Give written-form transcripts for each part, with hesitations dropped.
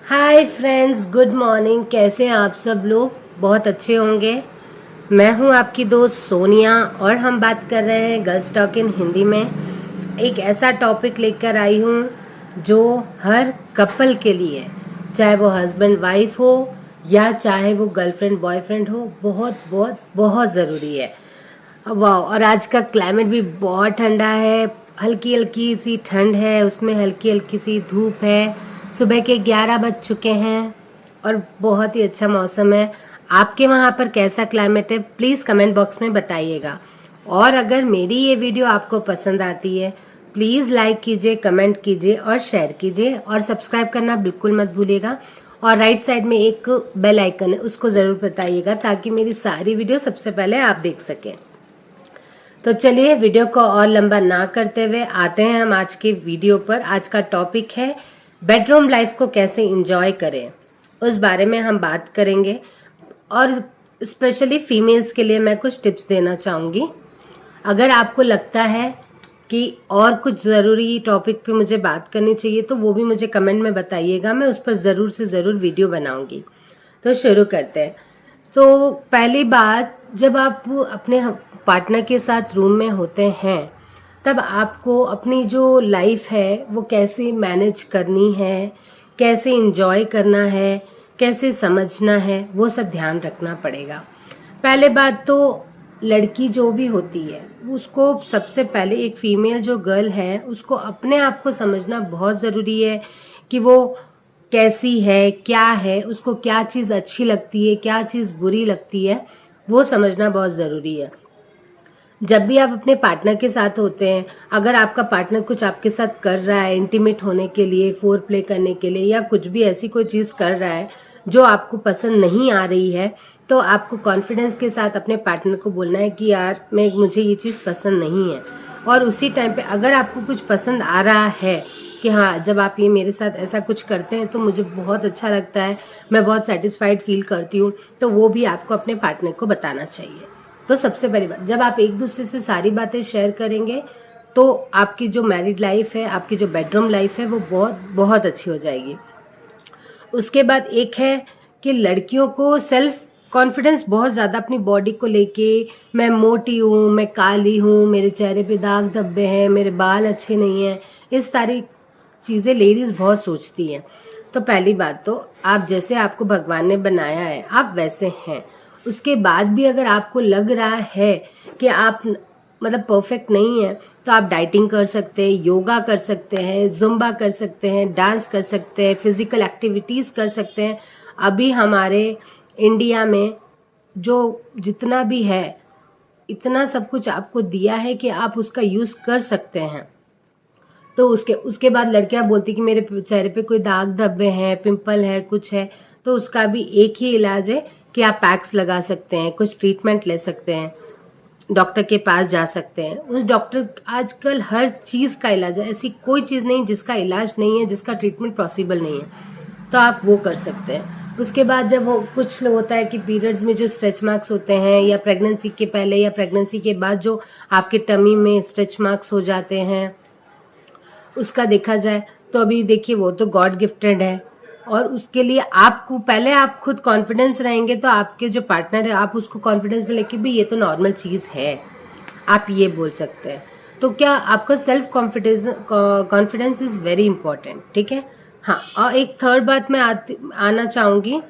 Hi friends, good morning. कैसे हैं आप सब लोग? बहुत अच्छे होंगे। मैं हूं आपकी दोस्त सोनिया और हम बात कर रहे हैं गर्ल्स टॉक इन हिंदी में। एक ऐसा टॉपिक लेकर आई हूं जो हर कपल के लिए, चाहे वो हस्बैंड वाइफ हो या चाहे वो गर्लफ्रेंड बॉयफ्रेंड हो, बहुत बहुत बहुत ज़रूरी है। वाह! और आज का क्लाइमेट भी बहुत ठंडा है, हल्की हल्की सी ठंड है, उसमें हल्की हल्की सी धूप है। सुबह के 11 बज चुके हैं और बहुत ही अच्छा मौसम है। आपके वहाँ पर कैसा क्लाइमेट है, प्लीज़ कमेंट बॉक्स में बताइएगा। और अगर मेरी ये वीडियो आपको पसंद आती है, प्लीज़ लाइक कीजिए, कमेंट कीजिए और शेयर कीजिए और सब्सक्राइब करना बिल्कुल मत भूलिएगा। और राइट साइड में एक बेल आइकन है, उसको ज़रूर बताइएगा ताकि मेरी सारी वीडियो सबसे पहले आप देख सकें। तो चलिए वीडियो को और लंबा ना करते हुए आते हैं हम आज के वीडियो पर। आज का टॉपिक है बेडरूम लाइफ को कैसे एंजॉय करें, उस बारे में हम बात करेंगे। और स्पेशली फीमेल्स के लिए मैं कुछ टिप्स देना चाहूँगी। अगर आपको लगता है कि और कुछ ज़रूरी टॉपिक पे मुझे बात करनी चाहिए तो वो भी मुझे कमेंट में बताइएगा, मैं उस पर ज़रूर से ज़रूर वीडियो बनाऊँगी। तो शुरू करते हैं। तो पहली बात, जब आप अपने पार्टनर के साथ रूम में होते हैं तब आपको अपनी जो लाइफ है वो कैसे मैनेज करनी है, कैसे एंजॉय करना है, कैसे समझना है, वो सब ध्यान रखना पड़ेगा। पहले बात तो, लड़की जो भी होती है उसको सबसे पहले, एक फीमेल जो गर्ल है उसको अपने आप को समझना बहुत ज़रूरी है कि वो कैसी है, क्या है, उसको क्या चीज़ अच्छी लगती है, क्या चीज़ बुरी लगती है, वो समझना बहुत ज़रूरी है। जब भी आप अपने पार्टनर के साथ होते हैं, अगर आपका पार्टनर कुछ आपके साथ कर रहा है इंटीमेट होने के लिए, फोर प्ले करने के लिए, या कुछ भी ऐसी कोई चीज़ कर रहा है जो आपको पसंद नहीं आ रही है, तो आपको कॉन्फिडेंस के साथ अपने पार्टनर को बोलना है कि यार मुझे ये चीज़ पसंद नहीं है। और उसी टाइम पे अगर आपको कुछ पसंद आ रहा है कि हाँ, जब आप ये मेरे साथ ऐसा कुछ करते हैं तो मुझे बहुत अच्छा लगता है, मैं बहुत सेटिस्फाइड फील करती हूँ, तो वो भी आपको अपने पार्टनर को बताना चाहिए। तो सबसे पहली बात, जब आप एक दूसरे से सारी बातें शेयर करेंगे तो आपकी जो मैरिड लाइफ है, आपकी जो बेडरूम लाइफ है, वो बहुत बहुत अच्छी हो जाएगी। उसके बाद एक है कि लड़कियों को सेल्फ कॉन्फिडेंस बहुत ज़्यादा अपनी बॉडी को लेके, मैं मोटी हूँ, मैं काली हूँ, मेरे चेहरे पे दाग धब्बे हैं, मेरे बाल अच्छे नहीं हैं, इस सारी चीज़ें लेडीज़ बहुत सोचती हैं। तो पहली बात तो, आप जैसे आपको भगवान ने बनाया है आप वैसे हैं। उसके बाद भी अगर आपको लग रहा है कि आप मतलब परफेक्ट नहीं है, तो आप डाइटिंग कर सकते हैं, योगा कर सकते हैं, जुम्बा कर सकते हैं, डांस कर सकते हैं, फिज़िकल एक्टिविटीज़ कर सकते हैं। अभी हमारे इंडिया में जो जितना भी है, इतना सब कुछ आपको दिया है कि आप उसका यूज़ कर सकते हैं। तो उसके बाद लड़कियां बोलती कि मेरे चेहरे पे कोई दाग धब्बे हैं, पिंपल है, कुछ है, तो उसका भी एक ही इलाज है कि आप पैक्स लगा सकते हैं, कुछ ट्रीटमेंट ले सकते हैं, डॉक्टर के पास जा सकते हैं। उस डॉक्टर, आजकल हर चीज़ का इलाज है, ऐसी कोई चीज़ नहीं जिसका इलाज नहीं है, जिसका ट्रीटमेंट पॉसिबल नहीं है, तो आप वो कर सकते हैं। उसके बाद जब वो कुछ होता है कि पीरियड्स में जो स्ट्रेच मार्क्स होते हैं, या प्रेगनेंसी के पहले या प्रेगनेंसी के बाद जो आपके टमी में स्ट्रेच मार्क्स हो जाते हैं, उसका देखा जाए तो अभी देखिए वो तो गॉड गिफ्टेड है। और उसके लिए आपको पहले, आप खुद कॉन्फिडेंस रहेंगे तो आपके जो पार्टनर है आप उसको कॉन्फिडेंस में लेके भी ये तो नॉर्मल चीज़ है, आप ये बोल सकते हैं। तो क्या आपका self confidence is very important, ठीक है। हाँ, और एक थर्ड बात मैं आना चाहूँगी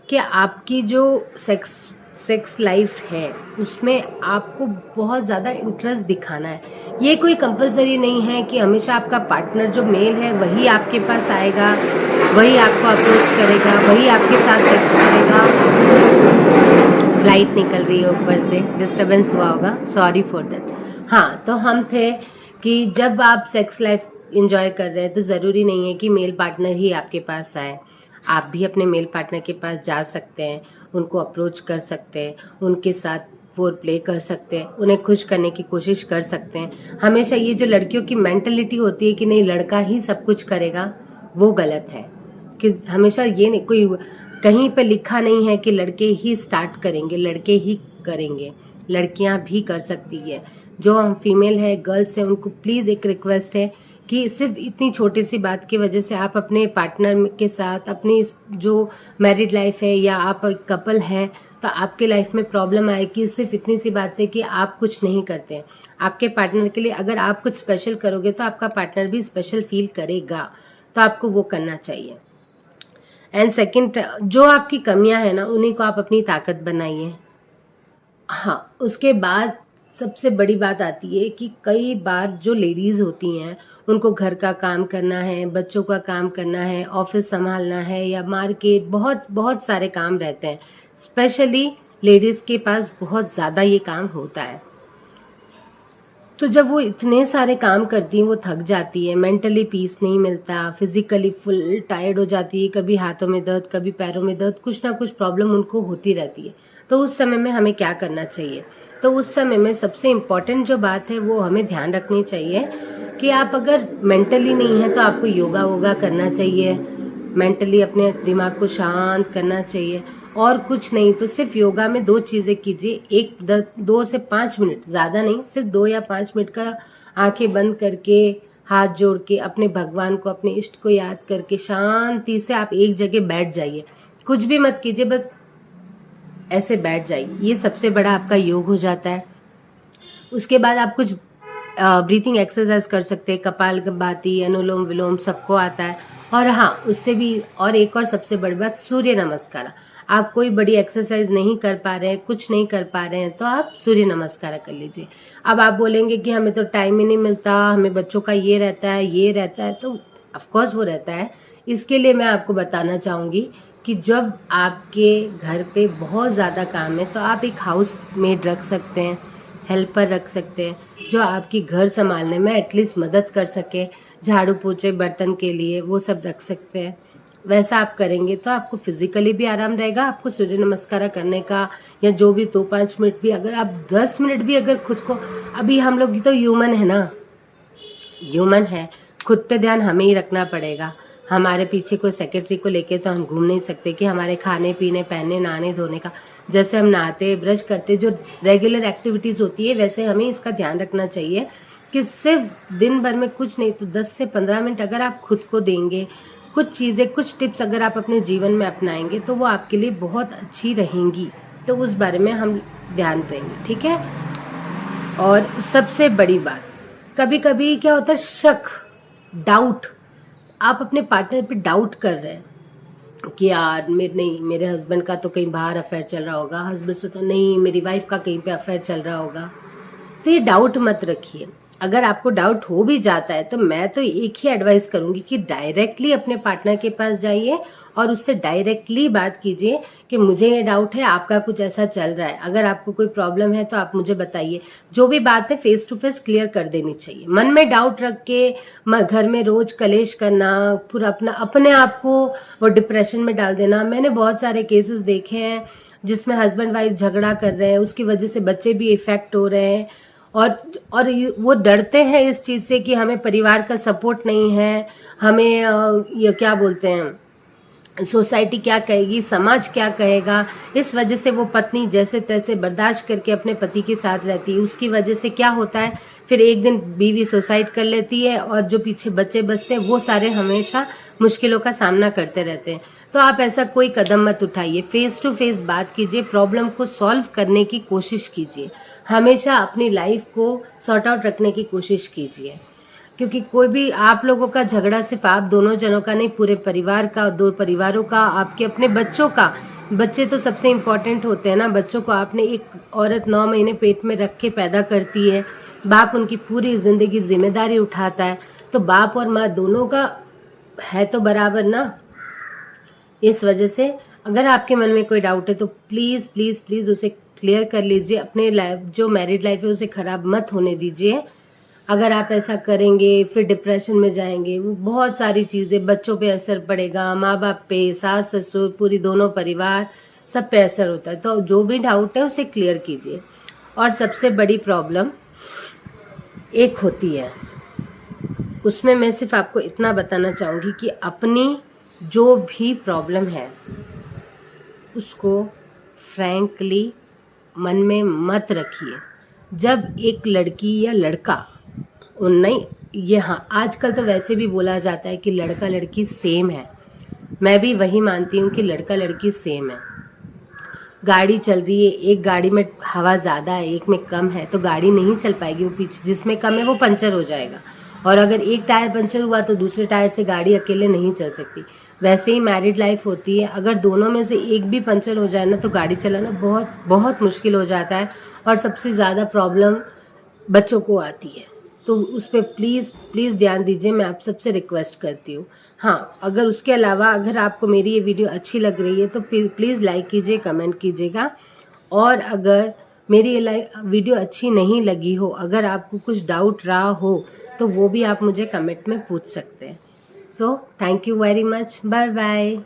कि आपकी जो सेक्स लाइफ है उसमें आपको बहुत ज़्यादा इंटरेस्ट दिखाना है। ये कोई कंपलसरी नहीं है कि हमेशा आपका पार्टनर जो मेल है वही आपके पास आएगा, वही आपको अप्रोच करेगा, वही आपके साथ सेक्स करेगा। फ्लाइट निकल रही है ऊपर से, डिस्टर्बेंस हुआ होगा, सॉरी फॉर दैट। हाँ, तो हम थे कि जब आप सेक्स लाइफ इंजॉय कर रहे हैं तो ज़रूरी नहीं है कि मेल पार्टनर ही आपके पास आए, आप भी अपने मेल पार्टनर के पास जा सकते हैं, उनको अप्रोच कर सकते हैं, उनके साथ फोर प्ले कर सकते हैं, उन्हें खुश करने की कोशिश कर सकते हैं। हमेशा ये जो लड़कियों की मेंटलिटी होती है कि नहीं लड़का ही सब कुछ करेगा, वो गलत है। कि हमेशा ये नहीं, कोई कहीं पे लिखा नहीं है कि लड़के ही स्टार्ट करेंगे, लड़के ही करेंगे, लड़कियां भी कर सकती है। जो हम फीमेल है, गर्ल्स हैं, उनको प्लीज़ एक रिक्वेस्ट है कि सिर्फ इतनी छोटी सी बात की वजह से आप अपने पार्टनर के साथ अपनी जो मैरिड लाइफ है या आप कपल हैं तो आपके लाइफ में प्रॉब्लम आए कि सिर्फ इतनी सी बात से कि आप कुछ नहीं करते हैं। आपके पार्टनर के लिए अगर आप कुछ स्पेशल करोगे तो आपका पार्टनर भी स्पेशल फील करेगा, तो आपको वो करना चाहिए। एंड सेकंड, जो आपकी कमियां हैं ना उन्हीं को आप अपनी ताकत बनाइए। हाँ, उसके बाद सबसे बड़ी बात आती है कि कई बार जो लेडीज़ होती हैं उनको घर का काम करना है, बच्चों का काम करना है, ऑफिस संभालना है या मार्केट, बहुत बहुत सारे काम रहते हैं। स्पेशली लेडीज़ के पास बहुत ज़्यादा ये काम होता है। तो जब वो इतने सारे काम करती हैं वो थक जाती है, मेंटली पीस नहीं मिलता, फिजिकली फुल टायर्ड हो जाती है, कभी हाथों में दर्द, कभी पैरों में दर्द, कुछ ना कुछ प्रॉब्लम उनको होती रहती है। तो उस समय में हमें क्या करना चाहिए? तो उस समय में सबसे इम्पॉर्टेंट जो बात है वो हमें ध्यान रखनी चाहिए कि आप अगर मेंटली नहीं हैं तो आपको योगा वोगा करना चाहिए, मेंटली अपने दिमाग को शांत करना चाहिए। और कुछ नहीं तो सिर्फ योगा में 2 चीज़ें कीजिए, 2 से 5 मिनट, ज़्यादा नहीं, सिर्फ 2 या 5 मिनट का आंखें बंद करके, हाथ जोड़ के अपने भगवान को, अपने इष्ट को याद करके शांति से आप एक जगह बैठ जाइए। कुछ भी मत कीजिए, बस ऐसे बैठ जाइए। ये सबसे बड़ा आपका योग हो जाता है। उसके बाद आप कुछ ब्रीथिंग एक्सरसाइज कर सकते हैं, कपालभाति, अनुलोम विलोम सबको आता है। और हाँ, उससे भी और एक और सबसे बड़ी बात, सूर्य नमस्कार। आप कोई बड़ी एक्सरसाइज नहीं कर पा रहे हैं, कुछ नहीं कर पा रहे हैं तो आप सूर्य नमस्कार कर लीजिए। अब आप बोलेंगे कि हमें तो टाइम ही नहीं मिलता, हमें बच्चों का ये रहता है, ये रहता है, तो ऑफकोर्स वो रहता है। इसके लिए मैं आपको बताना चाहूँगी कि जब आपके घर पे बहुत ज़्यादा काम है तो आप एक हाउस मेड रख सकते हैं, हेल्पर रख सकते हैं, जो आपकी घर संभालने में एटलीस्ट मदद कर सके, झाड़ू पोछे बर्तन के लिए वो सब रख सकते हैं। वैसा आप करेंगे तो आपको फिज़िकली भी आराम रहेगा, आपको सूर्य नमस्कार करने का या जो भी 2-5 मिनट भी, अगर आप 10 मिनट भी अगर खुद को, अभी हम लोग तो ह्यूमन है ना, ह्यूमन है, खुद पे ध्यान हमें ही रखना पड़ेगा। हमारे पीछे कोई सेक्रेटरी को लेके तो हम घूम नहीं सकते कि हमारे खाने पीने, पहनने, नहाने धोने का, जैसे हम नहाते ब्रश करते जो रेगुलर एक्टिविटीज़ होती है वैसे हमें इसका ध्यान रखना चाहिए कि सिर्फ दिन भर में कुछ नहीं तो 10 से 15 मिनट अगर आप खुद को देंगे, कुछ चीज़ें, कुछ टिप्स अगर आप अपने जीवन में अपनाएंगे तो वो आपके लिए बहुत अच्छी रहेंगी। तो उस बारे में हम ध्यान देंगे, ठीक है। और सबसे बड़ी बात, कभी कभी क्या होता है, शक, डाउट, आप अपने पार्टनर पे डाउट कर रहे हैं कि यार मेरे हस्बैंड का तो कहीं बाहर अफेयर चल रहा होगा, हस्बैंड सोचता नहीं मेरी वाइफ का कहीं पे अफेयर चल रहा होगा। तो ये डाउट मत रखिए। अगर आपको डाउट हो भी जाता है तो मैं तो एक ही एडवाइस करूंगी कि डायरेक्टली अपने पार्टनर के पास जाइए और उससे डायरेक्टली बात कीजिए कि मुझे ये डाउट है, आपका कुछ ऐसा चल रहा है, अगर आपको कोई प्रॉब्लम है तो आप मुझे बताइए। जो भी बात है फेस टू फेस क्लियर कर देनी चाहिए। मन में डाउट रख के घर में रोज कलेश करना, पूरा अपने आप को वो डिप्रेशन में डाल देना। मैंने बहुत सारे केसेस देखे हैं जिसमें हस्बैंड वाइफ झगड़ा कर रहे हैं, उसकी वजह से बच्चे भी इफेक्ट हो रहे हैं और वो डरते हैं इस चीज़ से कि हमें परिवार का सपोर्ट नहीं है, हमें ये क्या बोलते हैं, सोसाइटी क्या कहेगी, समाज क्या कहेगा। इस वजह से वो पत्नी जैसे तैसे बर्दाश्त करके अपने पति के साथ रहती है। उसकी वजह से क्या होता है, फिर एक दिन बीवी सुसाइड कर लेती है और जो पीछे बच्चे बचते हैं वो सारे हमेशा मुश्किलों का सामना करते रहते हैं। तो आप ऐसा कोई कदम मत उठाइए, फेस टू फेस बात कीजिए, प्रॉब्लम को सॉल्व करने की कोशिश कीजिए, हमेशा अपनी लाइफ को सॉर्ट आउट रखने की कोशिश कीजिए। क्योंकि कोई भी आप लोगों का झगड़ा सिर्फ आप दोनों जनों का नहीं, पूरे परिवार का, 2 परिवारों का, आपके अपने बच्चों का। बच्चे तो सबसे इम्पोर्टेंट होते हैं ना। बच्चों को आपने, एक औरत 9 महीने पेट में रख के पैदा करती है, बाप उनकी पूरी ज़िंदगी जिम्मेदारी उठाता है, तो बाप और माँ दोनों का है तो बराबर ना। इस वजह से अगर आपके मन में कोई डाउट है तो प्लीज़ प्लीज़ प्लीज़ उसे क्लियर कर लीजिए। अपने लाइफ, जो मैरिड लाइफ है उसे ख़राब मत होने दीजिए। अगर आप ऐसा करेंगे फिर डिप्रेशन में जाएंगे, वो बहुत सारी चीज़ें, बच्चों पे असर पड़ेगा, माँ बाप पे, सास ससुर, पूरी दोनों परिवार, सब पे असर होता है। तो जो भी डाउट है उसे क्लियर कीजिए। और सबसे बड़ी प्रॉब्लम एक होती है, उसमें मैं सिर्फ आपको इतना बताना चाहूँगी कि अपनी जो भी प्रॉब्लम है उसको फ्रैंकली मन में मत रखिए। जब एक लड़की या लड़का नहीं, ये हाँ, आजकल तो वैसे भी बोला जाता है कि लड़का लड़की सेम है। मैं भी वही मानती हूँ कि लड़का लड़की सेम है। गाड़ी चल रही है, एक गाड़ी में हवा ज़्यादा है, एक में कम है, तो गाड़ी नहीं चल पाएगी। वो पीछे जिसमें कम है वो पंचर हो जाएगा, और अगर एक टायर पंचर हुआ तो दूसरे टायर से गाड़ी अकेले नहीं चल सकती। वैसे ही मैरिड लाइफ होती है, अगर दोनों में से एक भी पंचर हो जाए ना तो गाड़ी चलाना बहुत बहुत मुश्किल हो जाता है, और सबसे ज़्यादा प्रॉब्लम बच्चों को आती है। तो उस पर प्लीज़ प्लीज़ ध्यान दीजिए, मैं आप सबसे रिक्वेस्ट करती हूँ। हाँ, अगर उसके अलावा अगर आपको मेरी ये वीडियो अच्छी लग रही है तो प्लीज़ लाइक कीजिए, कमेंट कीजिएगा। और अगर मेरी ये वीडियो अच्छी नहीं लगी हो, अगर आपको कुछ डाउट रहा हो, तो वो भी आप मुझे कमेंट में पूछ सकते हैं। So thank you very much, bye bye.